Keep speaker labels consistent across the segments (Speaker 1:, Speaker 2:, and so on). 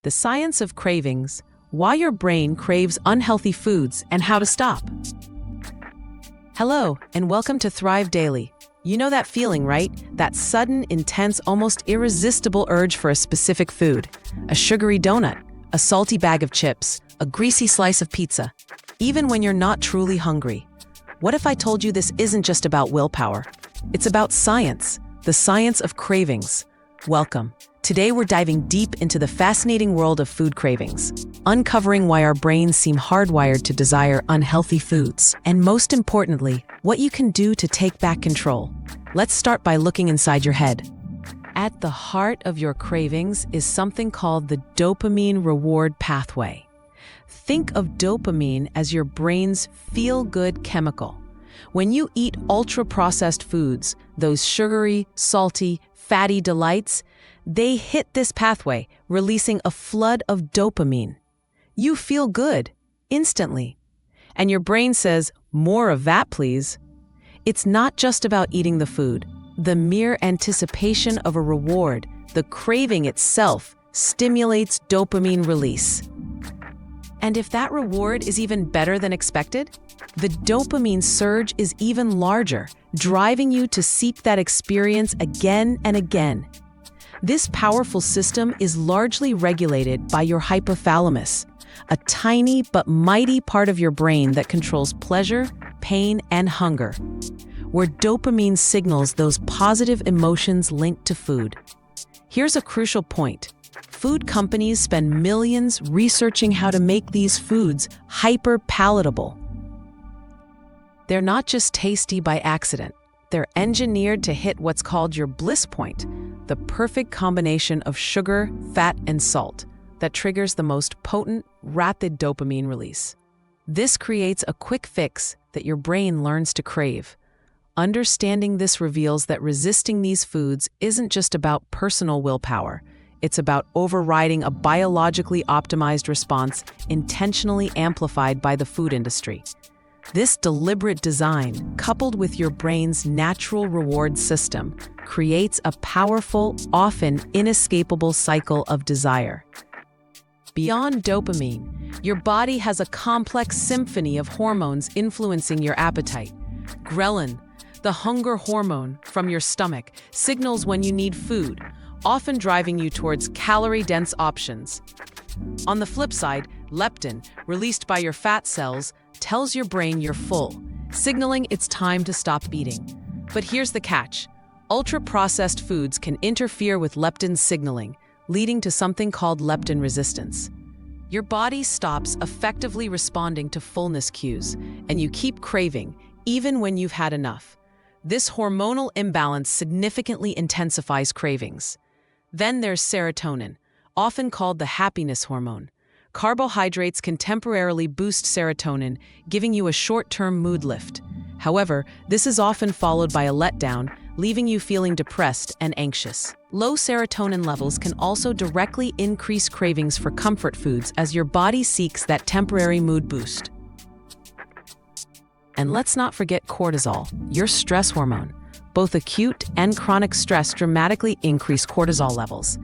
Speaker 1: The Science of Cravings, Why Your Brain Craves Unhealthy Foods and How to Stop. Hello, and welcome to Thrive Daily. You know that feeling, right? That sudden, intense, almost irresistible urge for a specific food. A sugary donut, a salty bag of chips, a greasy slice of pizza. Even when you're not truly hungry. What if I told you this isn't just about willpower? It's about science, the science of cravings. Welcome. Today we're diving deep into the fascinating world of food cravings, uncovering why our brains seem hardwired to desire unhealthy foods, and most importantly, what you can do to take back control. Let's start by looking inside your head. At the heart of your cravings is something called the dopamine reward pathway. Think of dopamine as your brain's feel-good chemical. When you eat ultra-processed foods, those sugary, salty, fatty delights, they hit this pathway, releasing a flood of dopamine. You feel good, instantly. And your brain says, more of that, please. It's not just about eating the food. The mere anticipation of a reward, the craving itself, stimulates dopamine release. And if that reward is even better than expected, the dopamine surge is even larger, driving you to seek that experience again and again. This powerful system is largely regulated by your hypothalamus, a tiny but mighty part of your brain that controls pleasure, pain, and hunger, where dopamine signals those positive emotions linked to food. Here's a crucial point. Food companies spend millions researching how to make these foods hyper-palatable. They're not just tasty by accident. They're engineered to hit what's called your bliss point, the perfect combination of sugar, fat, and salt that triggers the most potent, rapid dopamine release. This creates a quick fix that your brain learns to crave. Understanding this reveals that resisting these foods isn't just about personal willpower. It's about overriding a biologically optimized response intentionally amplified by the food industry. This deliberate design, coupled with your brain's natural reward system, creates a powerful, often inescapable cycle of desire. Beyond dopamine, your body has a complex symphony of hormones influencing your appetite. Ghrelin, the hunger hormone from your stomach, signals when you need food, often driving you towards calorie-dense options. On the flip side, leptin, released by your fat cells, tells your brain you're full, signaling it's time to stop eating. But here's the catch. Ultra-processed foods can interfere with leptin signaling, leading to something called leptin resistance. Your body stops effectively responding to fullness cues, and you keep craving, even when you've had enough. This hormonal imbalance significantly intensifies cravings. Then there's serotonin, often called the happiness hormone. Carbohydrates can temporarily boost serotonin, giving you a short-term mood lift. However, this is often followed by a letdown, leaving you feeling depressed and anxious. Low serotonin levels can also directly increase cravings for comfort foods as your body seeks that temporary mood boost. And let's not forget cortisol, your stress hormone. Both acute and chronic stress dramatically increase cortisol levels.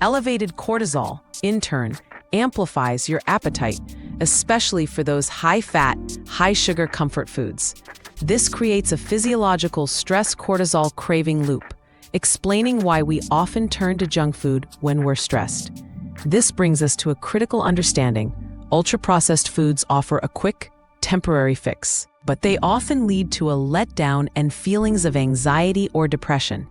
Speaker 1: Elevated cortisol, in turn, amplifies your appetite, especially for those high-fat, high-sugar comfort foods. This creates a physiological stress-cortisol craving loop, explaining why we often turn to junk food when we're stressed. This brings us to a critical understanding. Ultra-processed foods offer a quick, temporary fix, but they often lead to a letdown and feelings of anxiety or depression.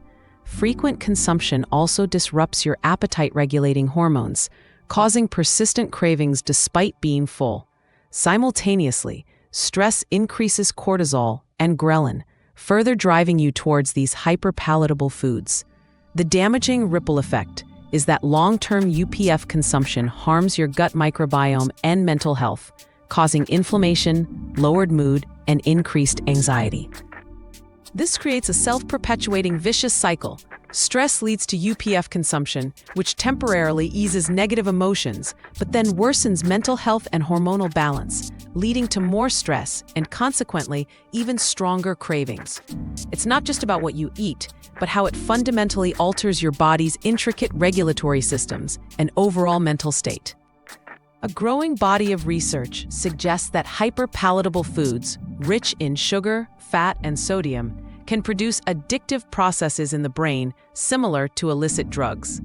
Speaker 1: Frequent consumption also disrupts your appetite-regulating hormones, causing persistent cravings despite being full. Simultaneously, stress increases cortisol and ghrelin, further driving you towards these hyperpalatable foods. The damaging ripple effect is that long-term UPF consumption harms your gut microbiome and mental health, causing inflammation, lowered mood, and increased anxiety. This creates a self-perpetuating vicious cycle. Stress leads to UPF consumption, which temporarily eases negative emotions, but then worsens mental health and hormonal balance, leading to more stress and consequently even stronger cravings. It's not just about what you eat, but how it fundamentally alters your body's intricate regulatory systems and overall mental state. A growing body of research suggests that hyperpalatable foods, rich in sugar, fat, and sodium, can produce addictive processes in the brain similar to illicit drugs.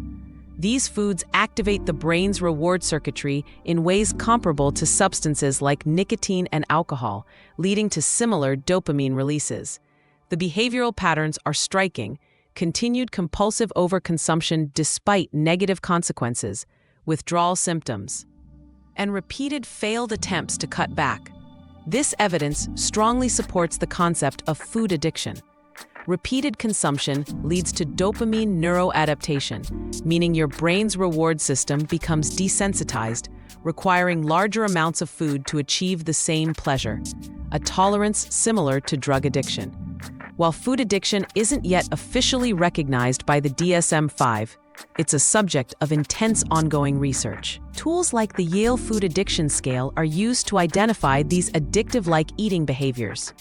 Speaker 1: These foods activate the brain's reward circuitry in ways comparable to substances like nicotine and alcohol, leading to similar dopamine releases. The behavioral patterns are striking: continued compulsive overconsumption despite negative consequences, withdrawal symptoms, and repeated failed attempts to cut back. This evidence strongly supports the concept of food addiction. Repeated consumption leads to dopamine neuroadaptation, meaning your brain's reward system becomes desensitized, requiring larger amounts of food to achieve the same pleasure, a tolerance similar to drug addiction. While food addiction isn't yet officially recognized by the DSM-5, it's a subject of intense ongoing research. Tools like the Yale Food Addiction Scale are used to identify these addictive-like eating behaviors.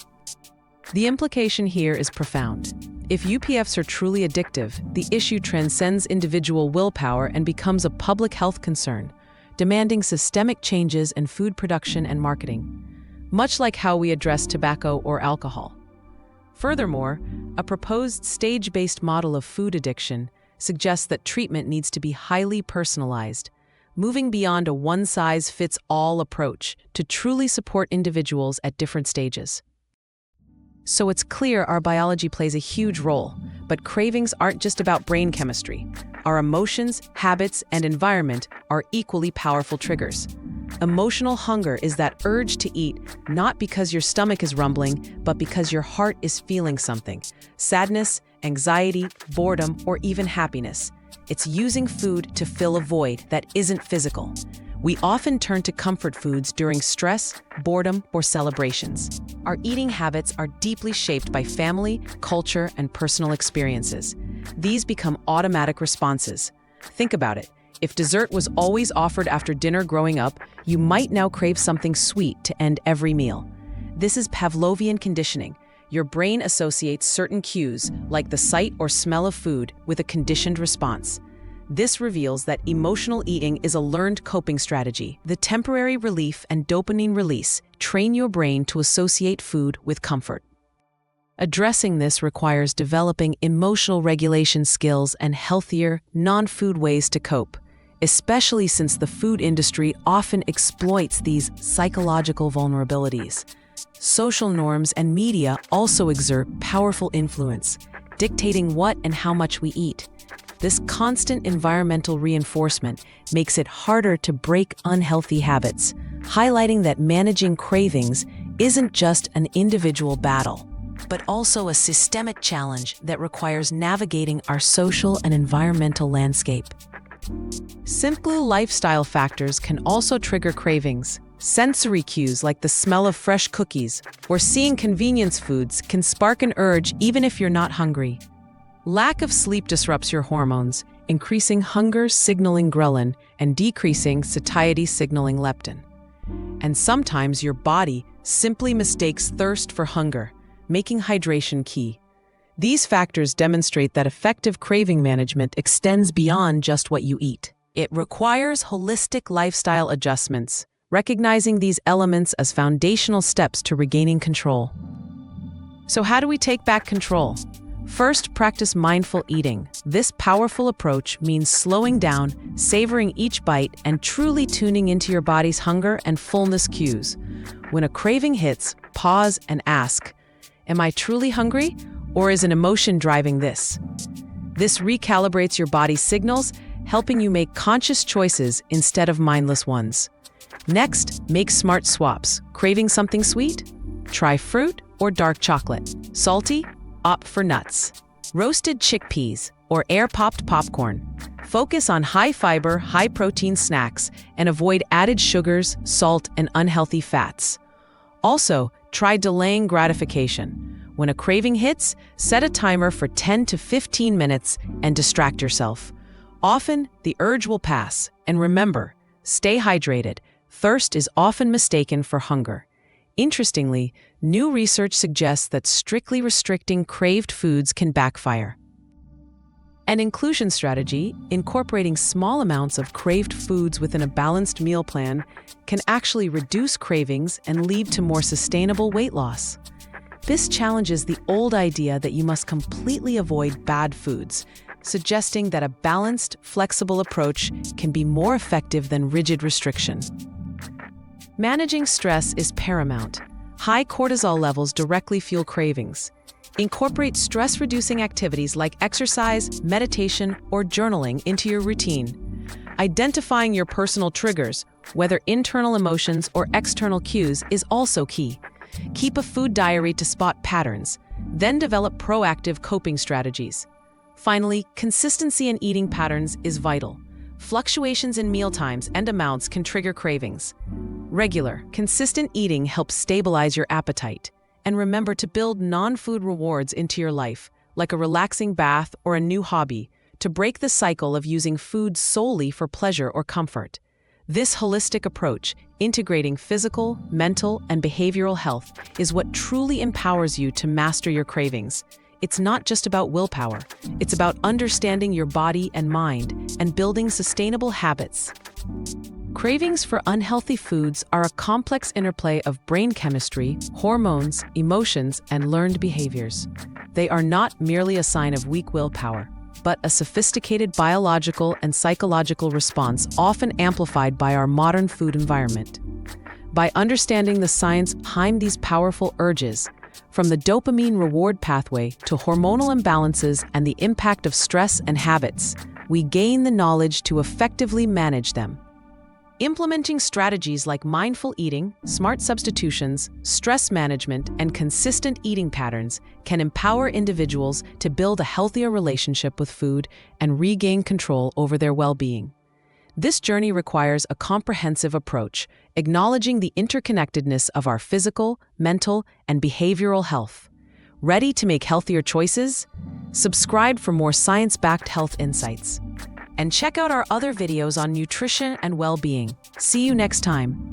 Speaker 1: The implication here is profound. If UPFs are truly addictive, the issue transcends individual willpower and becomes a public health concern, demanding systemic changes in food production and marketing, much like how we address tobacco or alcohol. Furthermore, a proposed stage-based model of food addiction suggests that treatment needs to be highly personalized, moving beyond a one-size-fits-all approach to truly support individuals at different stages. So it's clear our biology plays a huge role, but cravings aren't just about brain chemistry. Our emotions, habits, and environment are equally powerful triggers. Emotional hunger is that urge to eat, not because your stomach is rumbling, but because your heart is feeling something: sadness, anxiety, boredom, or even happiness. It's using food to fill a void that isn't physical. We often turn to comfort foods during stress, boredom, or celebrations. Our eating habits are deeply shaped by family, culture, and personal experiences. These become automatic responses. Think about it. If dessert was always offered after dinner growing up, you might now crave something sweet to end every meal. This is Pavlovian conditioning. Your brain associates certain cues, like the sight or smell of food, with a conditioned response. This reveals that emotional eating is a learned coping strategy. The temporary relief and dopamine release train your brain to associate food with comfort. Addressing this requires developing emotional regulation skills and healthier, non-food ways to cope, especially since the food industry often exploits these psychological vulnerabilities. Social norms and media also exert powerful influence, dictating what and how much we eat. This constant environmental reinforcement makes it harder to break unhealthy habits, highlighting that managing cravings isn't just an individual battle, but also a systemic challenge that requires navigating our social and environmental landscape. Simple lifestyle factors can also trigger cravings. Sensory cues like the smell of fresh cookies or seeing convenience foods can spark an urge even if you're not hungry. Lack of sleep disrupts your hormones, increasing hunger signaling ghrelin and decreasing satiety signaling leptin. And sometimes your body simply mistakes thirst for hunger, making hydration key. These factors demonstrate that effective craving management extends beyond just what you eat. It requires holistic lifestyle adjustments, recognizing these elements as foundational steps to regaining control. So how do we take back control? First, practice mindful eating. This powerful approach means slowing down, savoring each bite, and truly tuning into your body's hunger and fullness cues. When a craving hits, pause and ask, "Am I truly hungry, or is an emotion driving this?" This recalibrates your body's signals, helping you make conscious choices instead of mindless ones. Next, make smart swaps. Craving something sweet? Try fruit or dark chocolate. Salty? Opt for nuts. Roasted chickpeas or air-popped popcorn. Focus on high-fiber, high-protein snacks and avoid added sugars, salt, and unhealthy fats. Also, try delaying gratification. When a craving hits, set a timer for 10 to 15 minutes and distract yourself. Often, the urge will pass. And remember, stay hydrated. thirst is often mistaken for hunger. Interestingly, new research suggests that strictly restricting craved foods can backfire. An inclusion strategy, incorporating small amounts of craved foods within a balanced meal plan, can actually reduce cravings and lead to more sustainable weight loss. This challenges the old idea that you must completely avoid bad foods, suggesting that a balanced, flexible approach can be more effective than rigid restriction. Managing stress is paramount. High cortisol levels directly fuel cravings. Incorporate stress-reducing activities like exercise, meditation, or journaling into your routine. Identifying your personal triggers, whether internal emotions or external cues, is also key. Keep a food diary to spot patterns, then develop proactive coping strategies. Finally, consistency in eating patterns is vital. Fluctuations in meal times and amounts can trigger cravings. Regular, consistent eating helps stabilize your appetite. And remember to build non-food rewards into your life, like a relaxing bath or a new hobby, to break the cycle of using food solely for pleasure or comfort. This holistic approach, integrating physical, mental, and behavioral health, is what truly empowers you to master your cravings. It's not just about willpower. It's about understanding your body and mind and building sustainable habits. Cravings for unhealthy foods are a complex interplay of brain chemistry, hormones, emotions, and learned behaviors. They are not merely a sign of weak willpower, but a sophisticated biological and psychological response often amplified by our modern food environment. By understanding the science behind these powerful urges, from the dopamine reward pathway to hormonal imbalances and the impact of stress and habits, we gain the knowledge to effectively manage them. Implementing strategies like mindful eating, smart substitutions, stress management, and consistent eating patterns can empower individuals to build a healthier relationship with food and regain control over their well-being. This journey requires a comprehensive approach, acknowledging the interconnectedness of our physical, mental, and behavioral health. Ready to make healthier choices? Subscribe for more science-backed health insights. And check out our other videos on nutrition and well-being. See you next time.